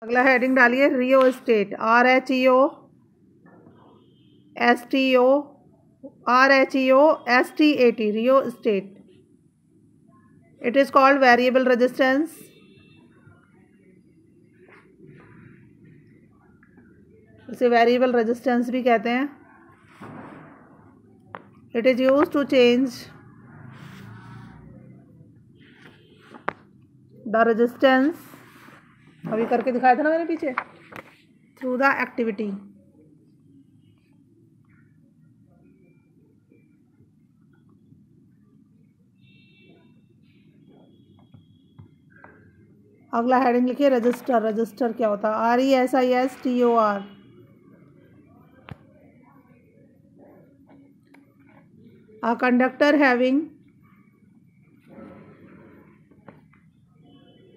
अगला हेडिंग डालिए rheostat, RHEOSTAT, rheostat. It is called variable resistance. इसे variable resistance भी कहते हैं. It is use to change the resistance, अभी करके दिखाया था ना मैंने पीछे, थ्रू द एक्टिविटी. अगला हेडिंग लिखिए रजिस्टर. रजिस्टर क्या होता है? RESISTOR. A conductor having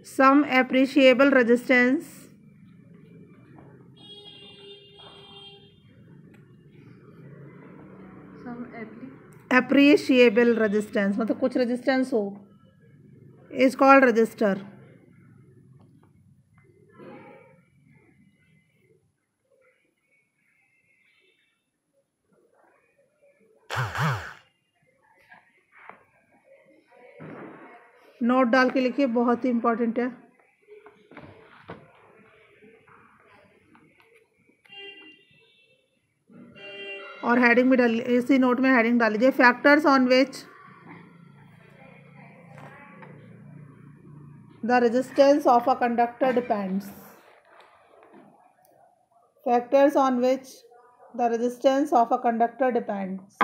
some appreciable resistance मतलब कुछ रेजिस्टेंस हो, इज कॉल्ड रजिस्टर. नोट डाल के लिखिए, बहुत ही इंपॉर्टेंट है. और हेडिंग भी डाल, इसी नोट में हेडिंग डाल लीजिए factors on which the resistance of a conductor depends. Factors on which the resistance of a conductor depends.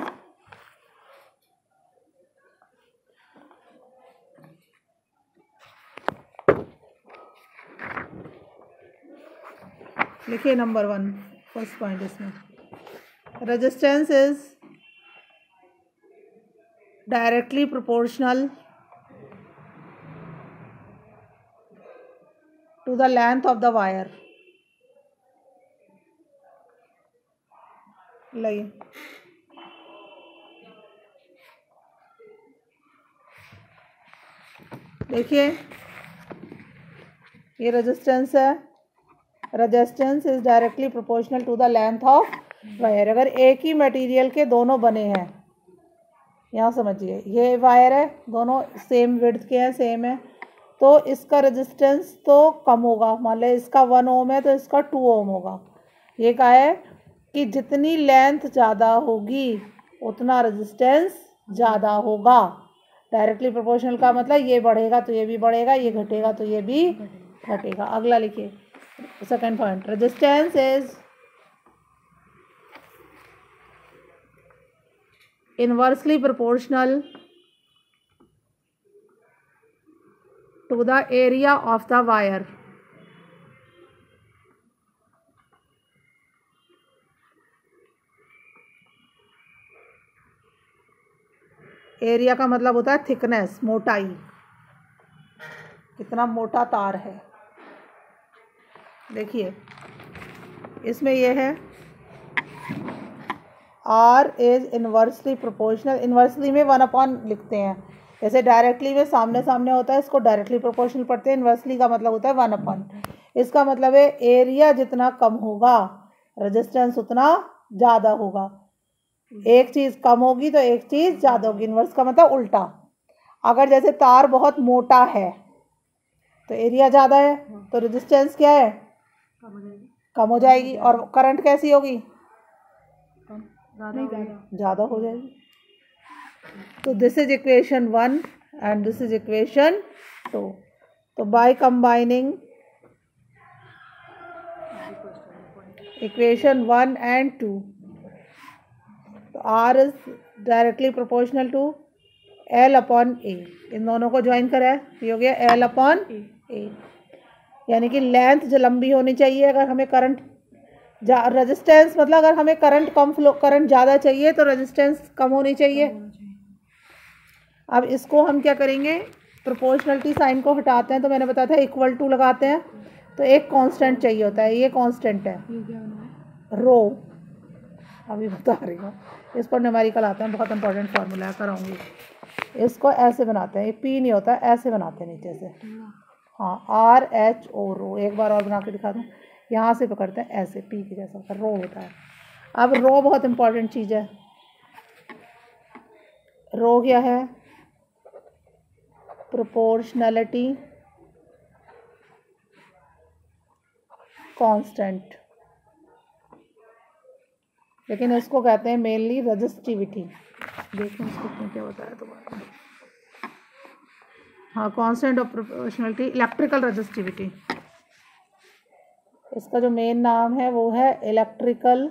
लिखिए नंबर 1 फर्स्ट पॉइंट इसमें, resistance is directly proportional to the length of the wire. लाइए देखिए, ये resistance है. Resistance is directly proportional to the length of wire. अगर एक ही material के दोनों बने हैं, यहाँ समझिए ये वायर है, दोनों सेम विड्थ के हैं, सेम है, तो इसका रेजिस्टेंस तो कम होगा. मान लो इसका 1 ओम है तो इसका 2 ओम होगा. ये कहा है कि जितनी लेंथ ज़्यादा होगी उतना रेजिस्टेंस ज़्यादा होगा. डायरेक्टली प्रोपोर्शनल का मतलब ये बढ़ेगा तो ये भी बढ़ेगा, ये घटेगा तो ये भी घटेगा. अगला लिखिए second point, resistance is inversely proportional to the area of the wire. Area का मतलब होता है थिकनेस, मोटाई, कितना मोटा तार है. देखिए इसमें ये है R is inversely proportional. Inversely में 1/, लिखते हैं. जैसे डायरेक्टली में सामने सामने होता है, इसको डायरेक्टली प्रोपोर्शनल पढ़ते हैं. इनवर्सली का मतलब होता है 1/. इसका मतलब है एरिया जितना कम होगा रेजिस्टेंस उतना ज़्यादा होगा. एक चीज़ कम होगी तो एक चीज़ ज़्यादा होगी. इनवर्स का मतलब उल्टा. अगर जैसे तार बहुत मोटा है तो एरिया ज़्यादा है तो रेजिस्टेंस क्या है? कम हो जाएगी. और करंट कैसी होगी? ज़्यादा हो जाएगी. तो this is equation 1 and this is equation 2. तो बाय कंबाइनिंग इक्वेशन 1 एंड 2, तो R is directly proportional to L/A. इन दोनों को ज्वाइन करा है, ये हो गया L/A. यानी कि लेंथ जो लंबी होनी चाहिए. अगर हमें करंट रेजिस्टेंस मतलब अगर हमें करंट कम फ्लो, करंट ज़्यादा चाहिए तो रेजिस्टेंस कम होनी चाहिए. अब इसको हम क्या करेंगे, प्रोपोर्शनलिटी साइन को हटाते हैं. तो मैंने बताया था इक्वल टू लगाते हैं तो एक कांस्टेंट चाहिए होता है. ये कांस्टेंट है रो. अभी बता रही हूँ, इस पर न्यूमेरिकल आता है, बहुत इंपॉर्टेंट फार्मूला कराऊंगी. इसको ऐसे बनाते हैं, ये P नहीं होता, ऐसे बनाते हैं नीचे से. हाँ, RHO रो। एक बार और बना के दिखा दूँ, यहाँ से पकड़ते हैं ऐसे, पी के जैसा होता है, रो होता है। अब रो बहुत इंपॉर्टेंट चीज़ है। रो क्या है? प्रोपोर्शनैलिटी कांस्टेंट, लेकिन इसको कहते हैं मेनली रजिस्टिविटी। देखो इसको क्या बताया दोबारा। हाँ, constant of proportionality, electrical resistivity. इसका जो मेन नाम है वो है इलेक्ट्रिकल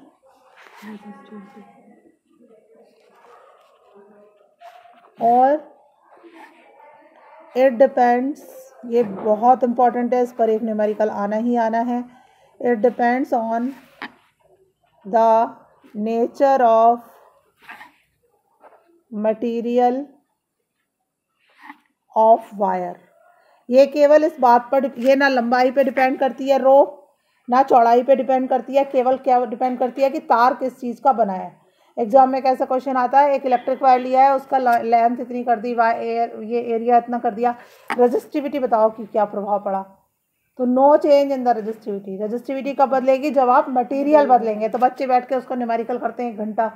और इट डिपेंड्स, ये बहुत इंपॉर्टेंट है, इस पर एक न्यूमेरिकल आना ही आना है। It depends on the nature of material of wire. ये केवल इस बात पर, ये ना लंबाई पे डिपेंड करती है रो, ना चौड़ाई पे डिपेंड करती है, केवल क्या डिपेंड करती है कि तार किस चीज़ का बना है। एग्जाम में कैसा क्वेश्चन आता है, एक इलेक्ट्रिक वायर लिया है, उसका लेंथ इतनी कर दी, ये एरिया इतना कर दिया, रजिस्टिविटी बताओ कि क्या प्रभाव पड़ा। तो no change in the resistivity. Resistivity कब बदलेगी? जब आप मटेरियल बदलेंगे। तो बच्चे बैठ के उसको न्यूमेरिकल करते हैं 1 घंटा,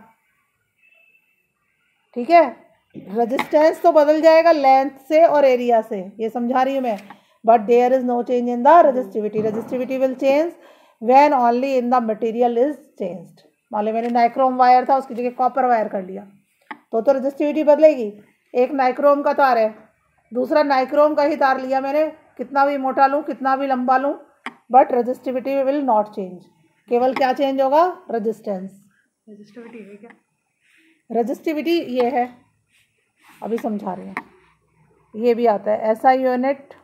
ठीक है। रेजिस्टेंस तो बदल जाएगा लेंथ से और एरिया से, ये समझा रही हूँ मैं, but there is no change in the resistivity. Resistivity will change when only in the material is changed. मान लो मैंने नाइक्रोम वायर था, उसकी जगह कॉपर वायर कर लिया, तो रजिस्टिविटी बदलेगी। एक नाइक्रोम का तार है, दूसरा नाइक्रोम का ही तार लिया मैंने, कितना भी मोटा लूँ, कितना भी लंबा लूँ, but resistivity will not change. केवल क्या चेंज होगा? रजिस्टेंस। रजिस्टिविटी है क्या? रजिस्टिविटी ये है, अभी समझा रही हूँ। ये भी आता है SI यूनिट,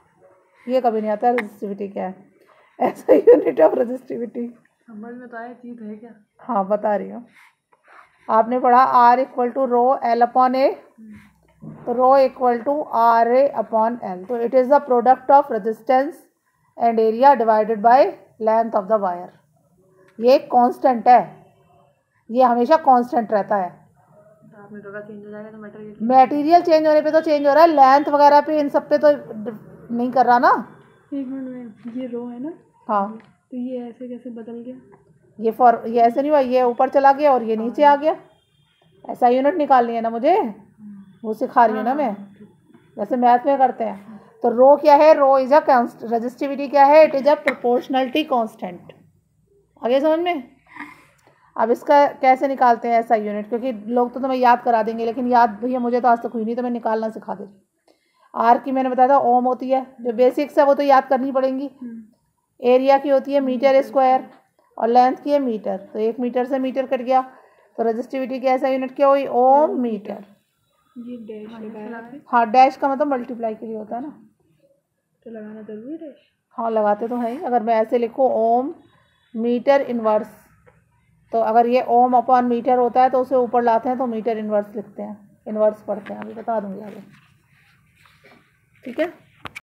ये कभी नहीं आता है रजिस्टिविटी क्या है। SI यूनिट ऑफ रजिस्टिविटी समझ में तो आया, चीज है क्या? हाँ, बता रही हूँ। आपने पढ़ा R equal to row L/A, तो रो इक्वल टू RA/L। तो it is the product of resistance and area divided by length of the wire. ये कांस्टेंट है, ये हमेशा कांस्टेंट रहता है। तो आपने थोड़ा चेंज हो जाएगा तो मटेरियल चेंज होने पे तो चेंज हो रहा है, लेंथ वगैरह पे इन सब पे तो नहीं कर रहा ना। 1 मिनट में, ये रो है ना? हाँ, तो ये ऐसे कैसे बदल गया? ये ऐसे नहीं हुआ, ये ऊपर चला गया और ये नीचे आ गया। ऐसा यूनिट निकालनी है ना मुझे, वो सिखा रही हूँ ना मैं, जैसे मैथ में करते हैं। तो रो क्या है? रो इज अ कांस्टेंट। रजिस्टिविटी क्या है? It is a proportionality constant. आगे समझ में? अब इसका कैसे निकालते हैं ऐसा यूनिट, क्योंकि लोग तो तुम्हें याद करा देंगे, लेकिन याद भैया मुझे तो आज तक हुई नहीं, तो मैं निकालना सिखा दे रही। R की मैंने बताया था ओम होती है, जो बेसिक्स है वो तो याद करनी पड़ेंगी। एरिया की होती है मीटर स्क्वायर, और लेंथ की है मीटर। तो 1 मीटर से मीटर कट गया, तो रजिस्टिविटी की ऐसा यूनिट क्या हुई? ओम मीटर। ये डैश लगाया है? हाँ, डैश का मतलब मल्टीप्लाई के लिए होता है ना, तो लगाना जरूरी है डैश? हाँ, लगाते तो हैं। अगर मैं ऐसे लिखूँ ओम मीटर इनवर्स, तो अगर ये ओम अपॉन मीटर होता है तो उसे ऊपर लाते हैं तो मीटर इनवर्स लिखते हैं, इनवर्स पढ़ते हैं, अभी बता दूंगी आगे, ठीक है।